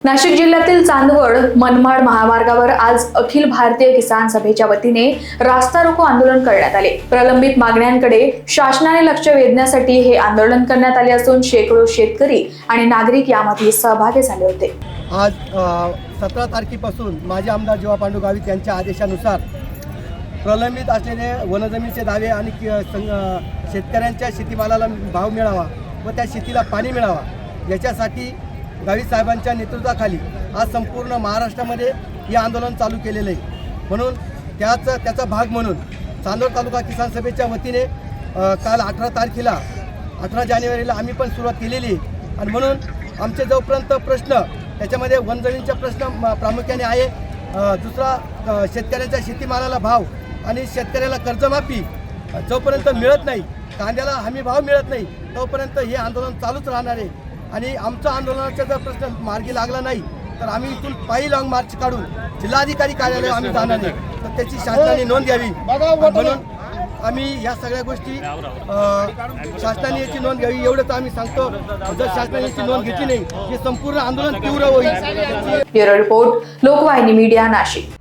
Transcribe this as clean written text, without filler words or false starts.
नाशिक जिल्ह्यातील चांदवड मनमाड महामार्गावर आज अखिल भारतीय किसान सभेच्या वतीने रास्ता रोको आंदोलन करण्यात आले। प्रलंबित मागण्यांकडे शासनाने लक्ष वेधण्यासाठी हे आंदोलन करण्यात आले असून शेकडो शेतकरी आणि नागरिक यामध्ये सहभागी झाले होते। आज 17 तारखेपासून माजी आमदार जीवा पांडू गावित यांच्या आदेशानुसार प्रलंबित असलेले वनजमीनचे दावे आणि शेतकऱ्यांच्या शेतीमालाला भाव मिळावा व त्या शेतीला पाणी मिळावा याच्यासाठी गावित साहेबांच्या नेतृत्वाखाली आज संपूर्ण महाराष्ट्रामध्ये हे आंदोलन चालू केलेलं आहे। म्हणून त्याचा भाग म्हणून चांदवड तालुका किसान सभेच्या वतीने काल 18 तारखेला 18 जानेवारीला आम्ही पण सुरुवात केलेली आहे। आणि म्हणून आमचे जोपर्यंत प्रश्न त्याच्यामध्ये वनजमीनचा प्रश्न प्रामुख्याने आहे, दुसरा शेतकऱ्यांच्या शेतीमालाला भाव आणि शेतकऱ्याला कर्जमाफी जोपर्यंत मिळत नाही, कांद्याला हमी भाव मिळत नाही तोपर्यंत हे आंदोलन चालूच राहणार आहे। आणि आमचा आंदोलनाचा जर प्रश्न मार्गी लागला नाही तर आम्ही इथून पायी लॉंग मार्च काढून जिल्हाधिकारी कार्यालय आम्ही जाणार नाही, तर त्याची शासनाने नोंद घ्यावी। म्हणून आम्ही या सगळ्या गोष्टी शासनाने याची नोंद घ्यावी एवढंच आम्ही सांगतो। जर शासनाने याची नोंद घेतली नाही हे संपूर्ण आंदोलन तीव्र होईल। Bureau report, Lokvahini media, Nashik.